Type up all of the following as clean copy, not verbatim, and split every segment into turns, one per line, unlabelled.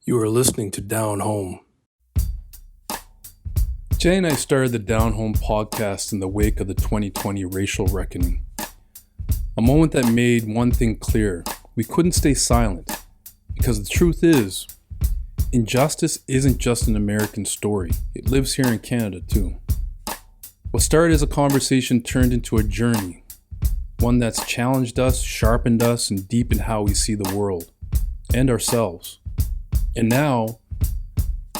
You are listening to Down Home. Jay and I started the Down Home podcast in the wake of the 2020 racial reckoning. A moment that made one thing clear: we couldn't stay silent. Because the truth is, injustice isn't just an American story. It lives here in Canada too. What started as a conversation turned into a journey. One that's challenged us, sharpened us, and deepened how we see the world and ourselves. And now,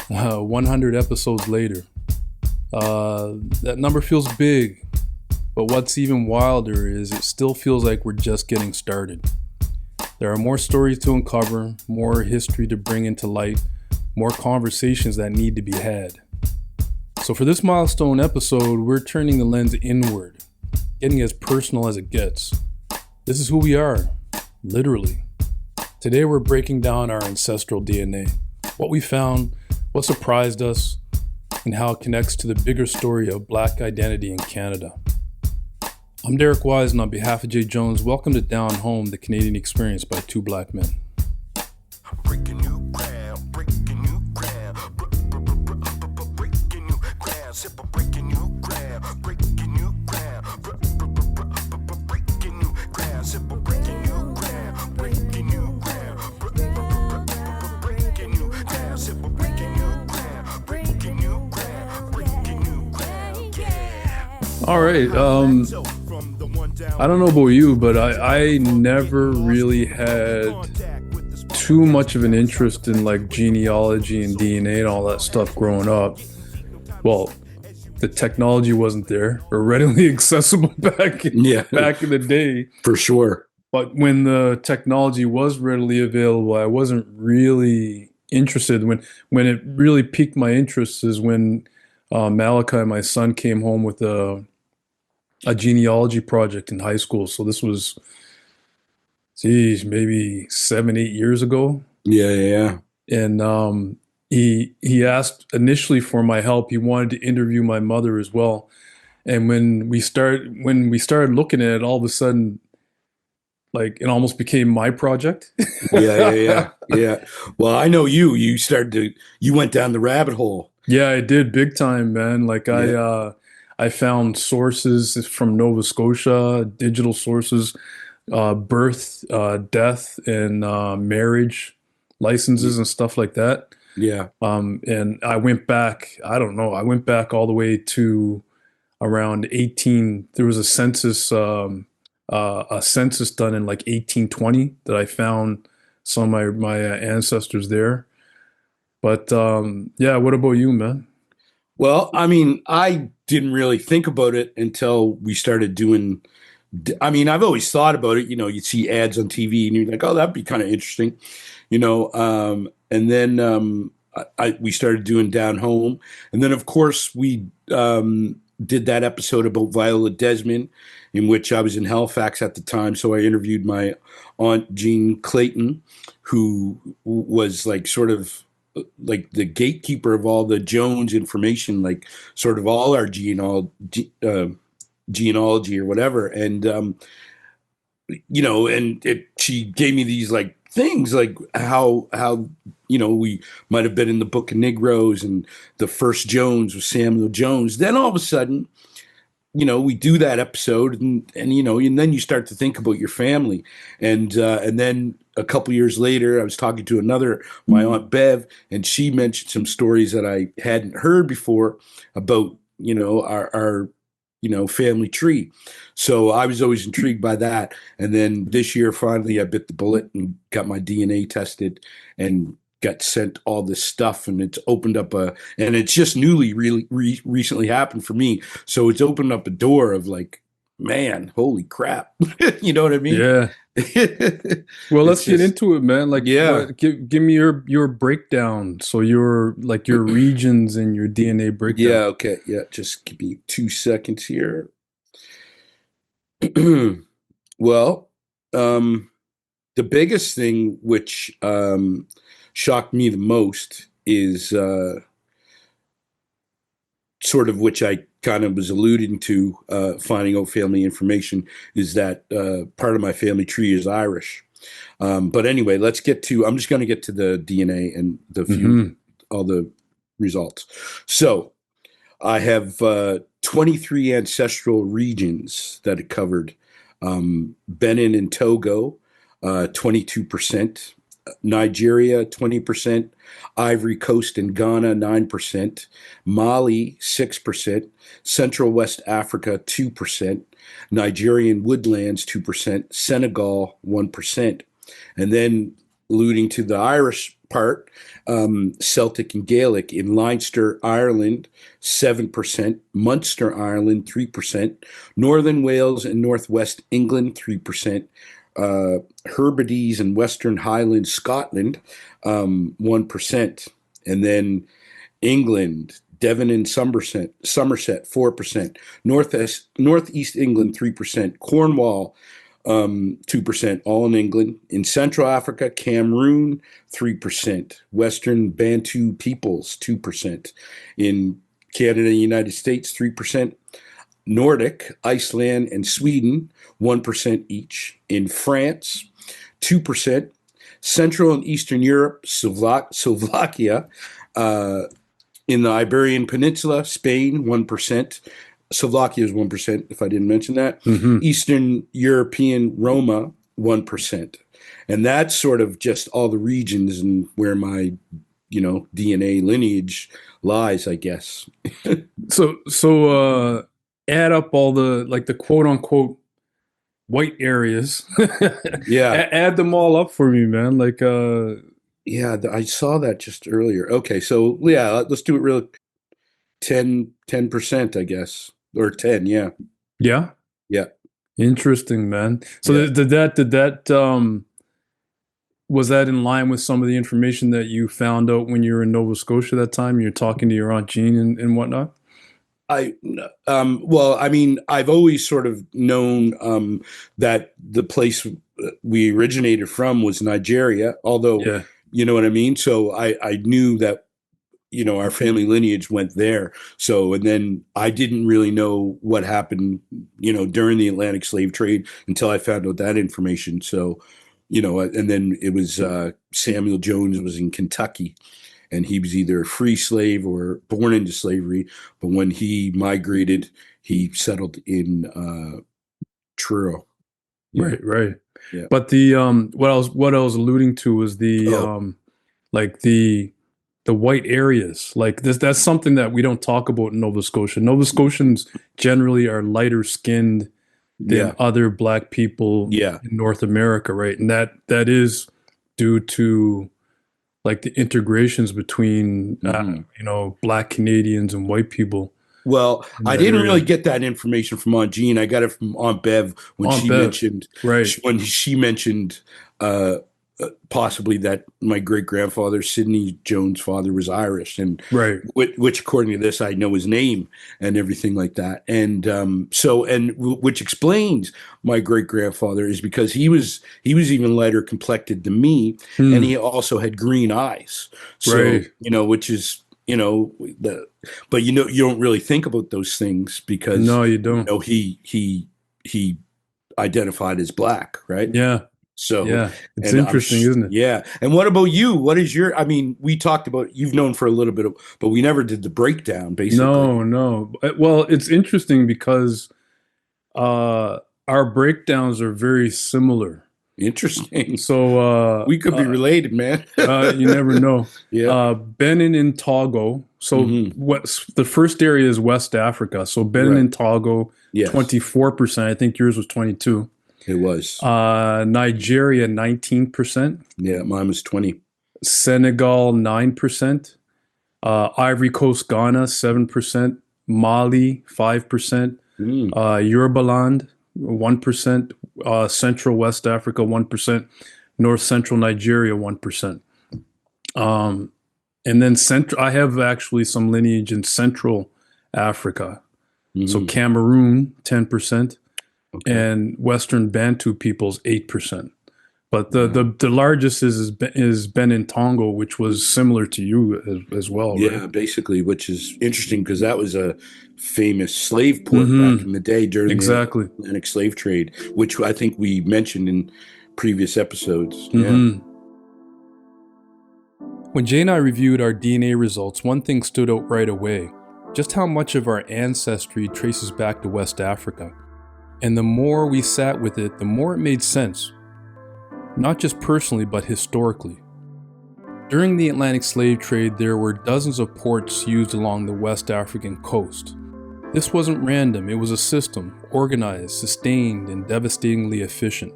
100 episodes later, that number feels big. But what's even wilder is it still feels like we're just getting started. There are more stories to uncover, more history to bring into light, more conversations that need to be had. So for this milestone episode, we're turning the lens inward, getting as personal as it gets. This is who we are, literally. Today we're breaking down our ancestral DNA, what we found, what surprised us, and how it connects to the bigger story of Black identity in Canada. I'm Derek Wise, and on behalf of Jay Jones, welcome to Down Home, the Canadian experience by two Black men.
Breaking new ground, breaking new ground, breaking new ground, breaking new ground, breaking new ground, breaking new ground, breaking new ground, breaking new ground, breaking new ground, breaking new ground, breaking new ground, breaking new ground, yeah.
All right, I don't know about you, but I never really had too much of an interest in like genealogy and DNA and all that stuff growing up. Well, the technology wasn't there or readily accessible back in the day.
For sure.
But when the technology was readily available, I wasn't really interested. When it really piqued my interest is when Malachi, my son, came home with a genealogy project in high school. So this was, maybe 7-8 years ago.
Yeah.
And he asked initially for my help. He wanted to interview my mother as well. And when we started looking at it, all of a sudden, like, it almost became my project.
Yeah. Well, I know you went down the rabbit hole.
Yeah, I did big time, man. Like I found sources from Nova Scotia, digital sources, birth, death, and marriage licenses and stuff like that.
Yeah.
And I went back, I went back all the way to around 18. There was a census done in like 1820 that I found some of my ancestors there. But yeah, what about you, man?
Well, I mean, I didn't really think about it until we started doing. I mean, I've always thought about it. You know, you'd see ads on TV and you're like, oh, that'd be kind of interesting, you know. And then we started doing Down Home. And then, of course, we did that episode about Viola Desmond, in which I was in Halifax at the time. So I interviewed my aunt, Jean Clayton, who was like sort of like the gatekeeper of all the Jones information, like sort of all our genealogy or whatever. And, you know, and she gave me these like things like how, you know, we might've been in the Book of Negroes and the first Jones was Samuel Jones. Then all of a sudden, you know, we do that episode and you know, and then you start to think about your family. And then a couple years later, I was talking to my Aunt Bev, and she mentioned some stories that I hadn't heard before about, you know, our you know, family tree. So I was always intrigued by that. And then this year, finally, I bit the bullet and got my DNA tested and got sent all this stuff, and it's opened up and it's just recently happened for me. So it's opened up a door of like, man, holy crap. You know what I mean?
Yeah. Well, let's get into it, man. Like,
yeah,
give me your breakdown. So your regions and your DNA breakdown.
Yeah. Okay. Yeah. Just give me 2 seconds here. Well, the biggest thing which shocked me the most is sort of which I kind of was alluding to, finding out family information, is that part of my family tree is Irish. But anyway, let's get to. I'm just going to get to the DNA and the
Mm-hmm.
all the results. So I have 23 ancestral regions that it covered. Benin and Togo, 22%. Nigeria, 20%. Ivory Coast and Ghana, 9%. Mali, 6%. Central West Africa, 2%. Nigerian woodlands, 2%. Senegal, 1%. And then alluding to the Irish part, Celtic and Gaelic in Leinster, Ireland, 7%, Munster, Ireland, 3%, Northern Wales and Northwest England, 3%, Hebrides and Western Highlands, Scotland, 1%, and then England, Devon and Somerset, 4%, Northeast England, 3%, Cornwall, 2%, all in England. In Central Africa, Cameroon, 3%. Western Bantu peoples, 2%. In Canada and United States, 3%. Nordic, Iceland, and Sweden, 1% each. In France, 2%. Central and Eastern Europe, Slovakia, in the Iberian Peninsula, Spain, 1%. Slovakia is 1%, if I didn't mention that.
Mm-hmm.
Eastern European Roma, 1%. And that's sort of just all the regions and where my, DNA lineage lies, I guess.
So add up all the quote unquote white areas.
Yeah.
Add them all up for me, man.
Yeah, I saw that just earlier. Okay, so yeah, let's do it real 10%, I guess. Or 10, yeah.
Yeah.
Yeah.
Interesting, man. So
Yeah.
did that was that in line with some of the information that you found out when you were in Nova Scotia that time? You're talking to your Aunt Jean and whatnot?
Well, I mean, I've always sort of known that the place we originated from was Nigeria, although,
Yeah.
you know what I mean? So I knew that, our family lineage went there. So, and then I didn't really know what happened, during the Atlantic slave trade until I found out that information. So, and then it was Samuel Jones was in Kentucky, and he was either a free slave or born into slavery. But when he migrated, he settled in Truro. Yeah.
Right.
Yeah.
But the what I was alluding to was like the white areas. Like that's something that we don't talk about in Nova Scotia. Nova Scotians generally are lighter skinned than
Yeah.
other black people
Yeah.
in North America, right? And that is due to like the integrations between black Canadians and white people.
Well,
in
I
that
didn't
area.
really get that information from Aunt Jean. I got it from Aunt Bev when
Aunt
she
Bev,
mentioned
right.
when she mentioned possibly that my great grandfather Sidney Jones' father was Irish, and
Right.
which according to this I know his name and everything like that, and which explains my great grandfather is because he was even lighter complected than me, and he also had green eyes. So
Right.
which is but you don't really think about those things because
No, you don't.
he identified as black, right?
Yeah.
So,
Yeah. It's
and
interesting, isn't it?
yeah. And what about you? What is I mean, we talked about, you've known for a little bit, but we never did the breakdown, basically.
No. Well, it's interesting because our breakdowns are very similar.
Interesting.
So
We could be related, man.
you never know.
Yeah.
Benin and Togo. So the first area is West Africa. So Benin
Right.
and Togo,
Yes.
24%. I think yours was 22.
It was.
Nigeria, 19%.
Yeah, mine was 20.
Senegal, 9%. Ivory Coast, Ghana, 7%. Mali, 5%. Yorubaland, 1%. Central West Africa, 1%. North Central Nigeria, 1%. And then I have actually some lineage in Central Africa. So Cameroon, 10%.
Okay.
And Western Bantu peoples, 8%. But the largest is Benin Tongo, which was similar to you as well,
Yeah,
right?
basically, which is interesting because that was a famous slave port back in the day during
Exactly.
the Atlantic slave trade, which I think we mentioned in previous episodes.
Mm-hmm. When Jay and I reviewed our DNA results, one thing stood out right away: just how much of our ancestry traces back to West Africa. And the more we sat with it, the more it made sense. Not just personally, but historically. During the Atlantic slave trade, there were dozens of ports used along the West African coast. This wasn't random, it was a system, organized, sustained, and devastatingly efficient.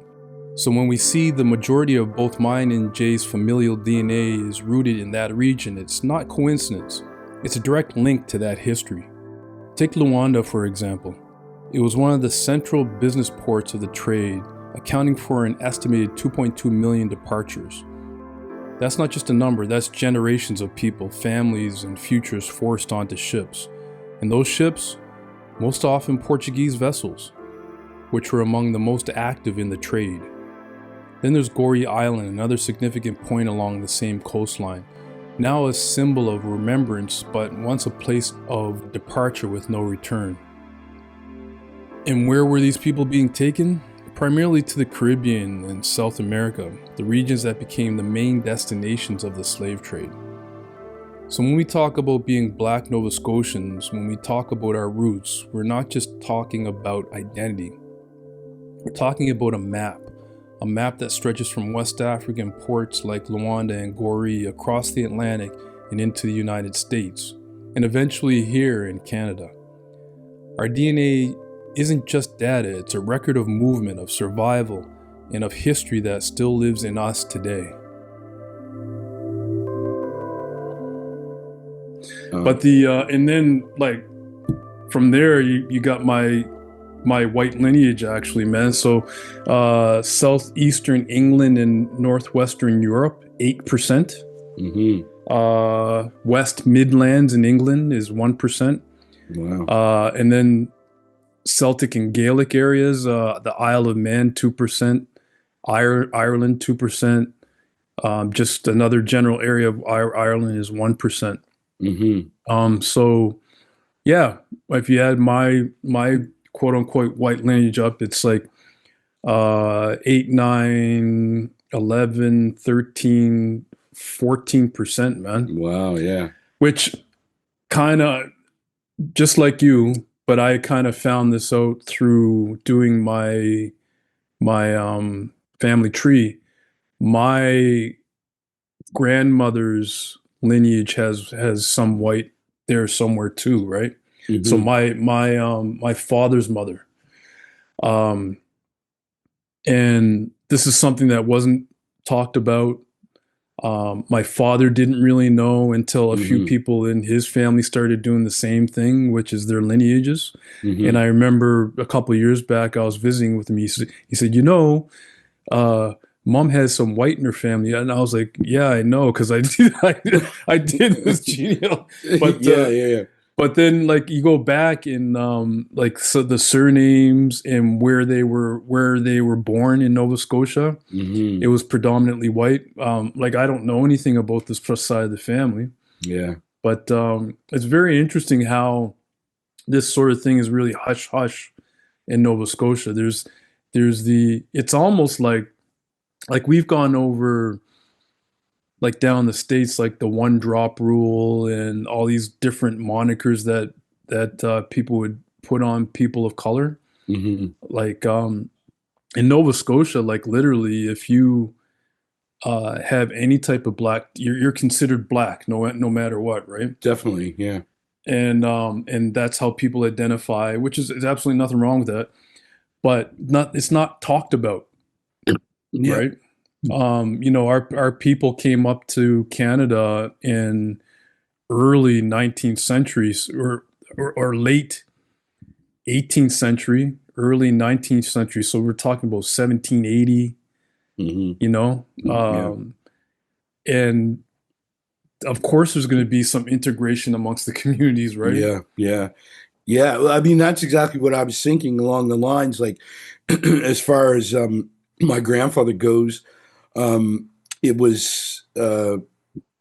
So when we see the majority of both mine and Jay's familial DNA is rooted in that region, it's not coincidence. It's a direct link to that history. Take Luanda, for example. It was one of the central business ports of the trade, accounting for an estimated 2.2 million departures. That's not just a number, that's generations of people, families, and futures forced onto ships. And those ships, most often Portuguese vessels, which were among the most active in the trade. Then there's Gorée Island, another significant point along the same coastline. Now a symbol of remembrance, but once a place of departure with no return. And where were these people being taken? Primarily to the Caribbean and South America, the regions that became the main destinations of the slave trade. So when we talk about being Black Nova Scotians, when we talk about our roots, we're not just talking about identity. We're talking about a map that stretches from West African ports like Luanda and Gorée across the Atlantic and into the United States, and eventually here in Canada. Our DNA isn't just data, it's a record of movement, of survival, and of history that still lives in us today. But and then like from there you got my white lineage actually, man. So southeastern England and northwestern Europe, 8%. West Midlands in England is 1%.
Wow.
And then Celtic and Gaelic areas, the Isle of Man, 2%, Ireland, 2%. Just another general area of Ireland is 1%. So yeah, if you add my quote unquote white lineage up, it's like 8, 9, 11, 13, 14%, man.
Wow, yeah.
Which kind of, just like you, but I kind of found this out through doing my family tree. My grandmother's lineage has some white there somewhere too, right? So my father's mother, and this is something that wasn't talked about. My father didn't really know until a few people in his family started doing the same thing, which is their lineages. And I remember a couple of years back, I was visiting with him. He said, Mom has some white in her family, and I was like, yeah, I know, because I did this genealogy. But
yeah.
But then, like, you go back and so the surnames and where they were born in Nova Scotia, it was predominantly white. Like, I don't know anything about this side of the family.
Yeah.
But it's very interesting how this sort of thing is really hush hush in Nova Scotia. It's almost like we've gone over, like down the States, like the one drop rule and all these different monikers that people would put on people of color. Like in Nova Scotia, like literally, if you have any type of black, you're considered black, no matter what, right?
Definitely, yeah.
And that's how people identify, which is absolutely nothing wrong with that, but it's not talked about.
Yeah.
Right. Our people came up to Canada in early 19th centuries or late 18th century, early 19th century. So we're talking about 1780, and of course there's going to be some integration amongst the communities, right?
Yeah. Well, I mean, that's exactly what I was thinking along the lines, like as far as my grandfather goes, it was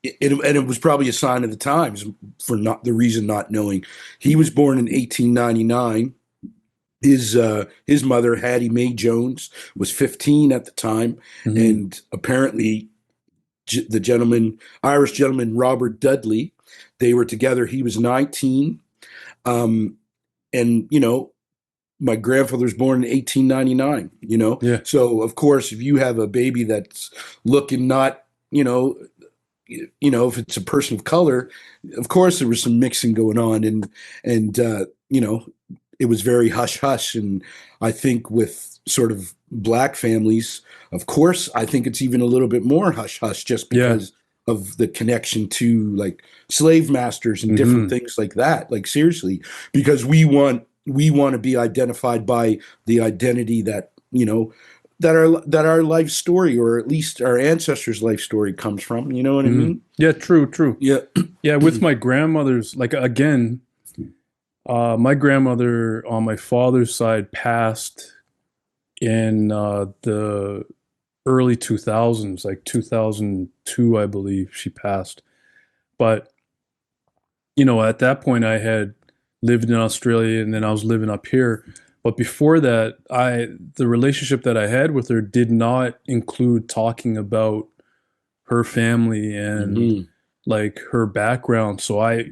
it was probably a sign of the times for not knowing. He was born in 1899, his mother, Hattie Mae Jones, was 15 at the time, and apparently the Irish gentleman Robert Dudley, they were together. He was 19, and my grandfather was born in 1899.
Yeah.
So of course, if you have a baby that's looking not, if it's a person of color, of course there was some mixing going on, and it was very hush hush. And I think with sort of black families, of course, I think it's even a little bit more hush hush, just because of the connection to like slave masters and different things like that. Like seriously, because we want to be identified by the identity that that our life story, or at least our ancestors' life story, comes from. You know what I mean?
Yeah, true.
Yeah.
Yeah, with my grandmother's, like, again, my grandmother on my father's side passed in the early 2000s, like 2002, I believe she passed. But, at that point I had lived in Australia and then I was living up here. But before that, the relationship that I had with her did not include talking about her family and like her background. So I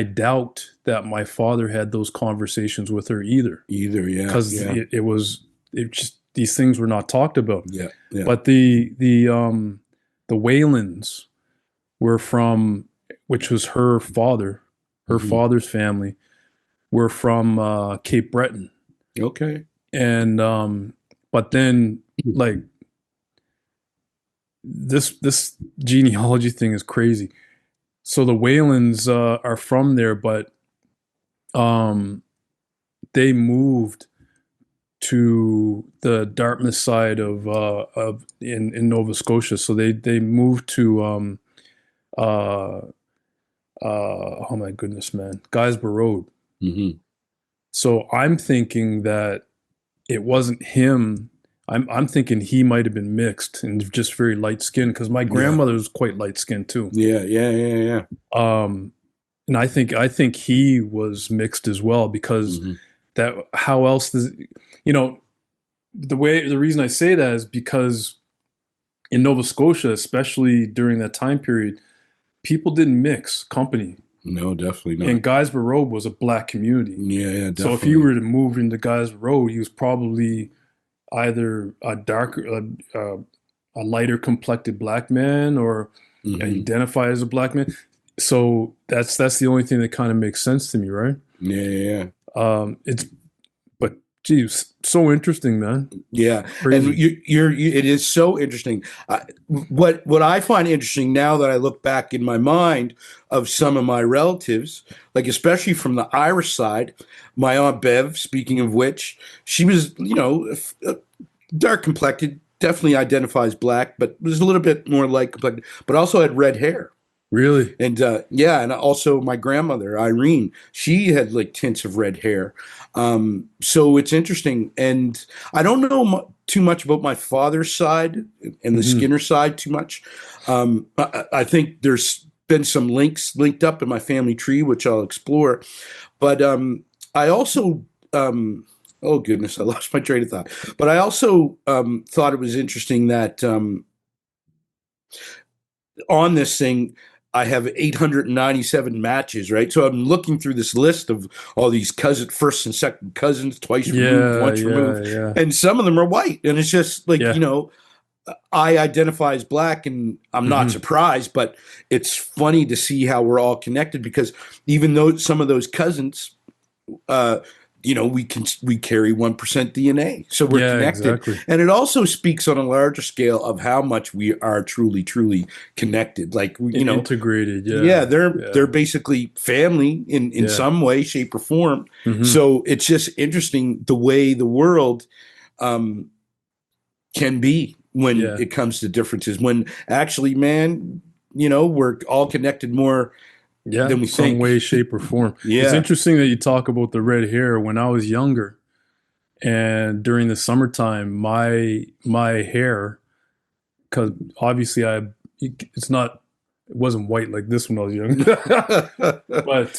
doubt that my father had those conversations with her either.
Yeah.
Because it just, these things were not talked about.
Yeah.
But the Whalens were from, which was her father, her father's family, were from Cape Breton.
Okay.
And but then, like, this genealogy thing is crazy. So the Whalens are from there, but they moved to the Dartmouth side of in Nova Scotia. So they moved to oh my goodness, man, Guysborough Road. So I'm thinking that it wasn't him. I'm thinking he might have been mixed and just very light skinned, because my grandmother was quite light skinned too.
Yeah.
And I think he was mixed as well, because that, how else does, the reason I say that is because in Nova Scotia, especially during that time period, people didn't mix company.
No, definitely not.
And Guysborough Road was a black community.
Yeah, definitely.
So if you were to move into Guysborough Road, he was probably either a lighter complected black man, or identify as a black man. So that's the only thing that kind of makes sense to me, right?
Yeah.
But geez, so interesting, man.
Yeah,
Crazy.
and it is so interesting. What I find interesting now that I look back in my mind of some of my relatives, like especially from the Irish side, my Aunt Bev, speaking of which, she was, dark complected, definitely identifies black, but was a little bit more light complected, but also had red hair.
Really?
And and also my grandmother, Irene, she had like tints of red hair. So it's interesting. And I don't know too much about my father's side and the Skinner side too much. I think there's been some linked up in my family tree, which I'll explore. But I also, oh goodness, I lost my train of thought. But I also thought it was interesting that on this thing, I have 897 matches, right? So I'm looking through this list of all these first and second cousins, twice removed, once removed, and some of them are white. And it's just like, I identify as black, and I'm not surprised, but it's funny to see how we're all connected, because even though some of those cousins, we carry 1% DNA, so we're connected. Exactly. And it also speaks on a larger scale of how much we are truly connected, like
integrated.
They're basically family in some way, shape, or form. So it's just interesting the way the world can be when it comes to differences, when actually, man, we're all connected more than we
some
think.
way, shape, or form. It's interesting that you talk about the red hair. When I was younger, and during the summertime, my hair, because obviously it wasn't white like this when I was young, but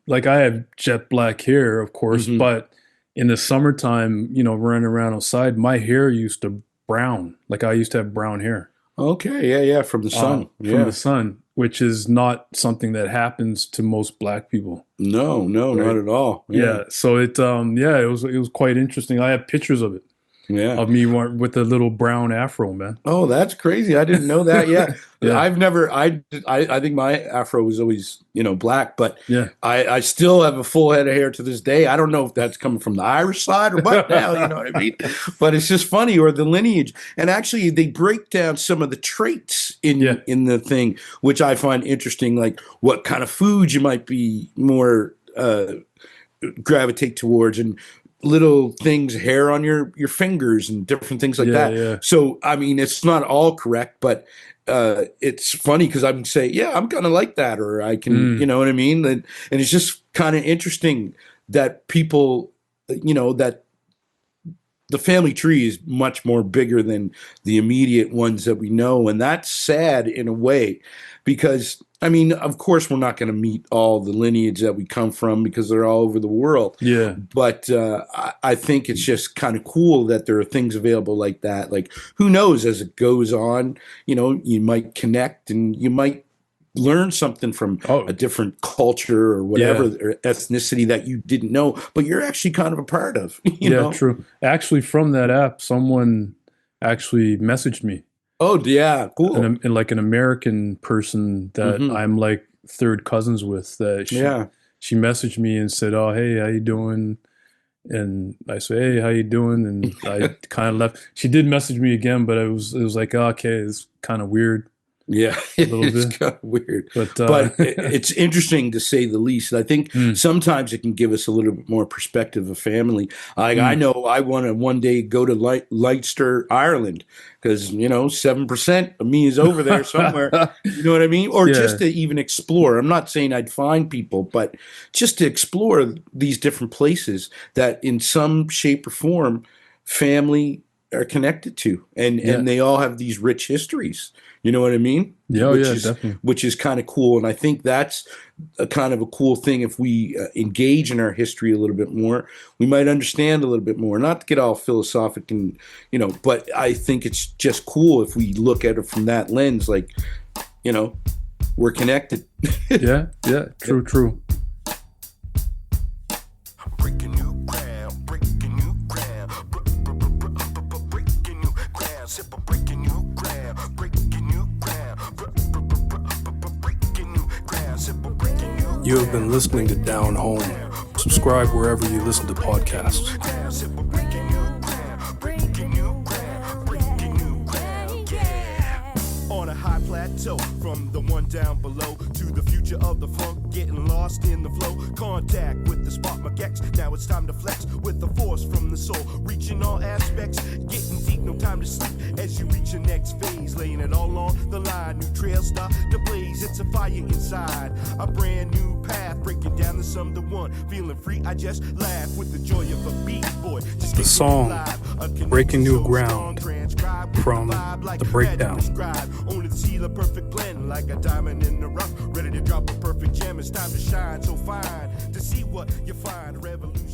like I have jet black hair, of course, but in the summertime, running around outside, my hair used to brown. Like I used to have brown hair
Okay, yeah, from the sun.
from the
Yeah.
sun, which is not something that happens to most black people,
No, no,
right?
not at all. Yeah.
Yeah. So it was quite interesting. I have pictures of it,
Yeah.
of me with a little brown afro, man.
Oh, that's crazy. I didn't know that. Yeah.
Yeah.
I've never I think my afro was always, black, but
Yeah.
I still have a full head of hair to this day. I don't know if that's coming from the Irish side or what now, you know what I mean? But it's just funny, or the lineage. And actually they break down some of the traits
Yeah.
in the thing, which I find interesting, like what kind of food you might be more gravitate towards, and little things, hair on your fingers and different things like
Yeah.
that.
Yeah.
So I mean, it's not all correct, but it's funny because I can say, yeah, I'm kind of like that, or I can, you know what I mean? And it's just kind of interesting that people, that the family tree is much more bigger than the immediate ones that we know. And that's sad in a way, because I mean, of course, we're not going to meet all the lineage that we come from because they're all over the world.
Yeah.
But I think it's just kind of cool that there are things available like that. Like, who knows, as it goes on, you might connect and you might learn something from
Oh.
a different culture or whatever,
Yeah.
or ethnicity that you didn't know, but you're actually kind of a part of, you
Yeah,
know?
true. Actually, from that app, someone actually messaged me,
Oh, yeah, cool.
and like an American person that
Mhm.
I'm like third cousins with. That
Yeah.
she messaged me and said, "Oh, hey, how you doing?" And I said, "Hey, how you doing?" And I kind of left. She did message me again, but it was like, oh, okay, it's kind of weird,
Yeah,
little
it's
bit.
kind of weird,
but
but it's interesting to say the least. I think
Mm.
sometimes it can give us a little bit more perspective of family. I know I want to one day go to Leicester, Ireland, because 7% of me is over there somewhere. You know what I mean? Or
Yeah.
just to even explore. I'm not saying I'd find people, but just to explore these different places that, in some shape or form, family are connected to, and
Yeah.
they all have these rich histories. You know what I mean?
Yeah, oh,
which
yeah,
is
definitely.
which is kind of cool, and I think that's a kind of a cool thing. If we engage in our history a little bit more, we might understand a little bit more. Not to get all philosophic, and but I think it's just cool if we look at it from that lens. Like, we're connected.
Yeah, yeah, true.
Breaking new ground, breaking new ground, breaking new ground, sip of breaking new ground, breaking new ground, breaking new ground, sip of breaking new
You have been listening to Down Home. Subscribe wherever you listen to podcasts.
ground, sip of breaking new ground, breaking new ground, breaking new ground, yeah. On a high plateau, from the one down below to the future of the funk, getting lost in the flow. Contact with the spark magex. Now it's time to flex with the force from the soul, reaching all aspects, getting deep, no time to sleep. As you reach your next phase, laying it all on the line. New trails start to blaze. It's a fire inside, a brand new path, breaking down the sum to one. Feeling free, I just laugh with the joy of a beat boy. Just
The song, Breaking New Ground, from The Breakdown.
Only to see the perfect blend, like a diamond in the rough, ready to drop a perfect gem. It's time to shine, so fine to see what you find. Revolution.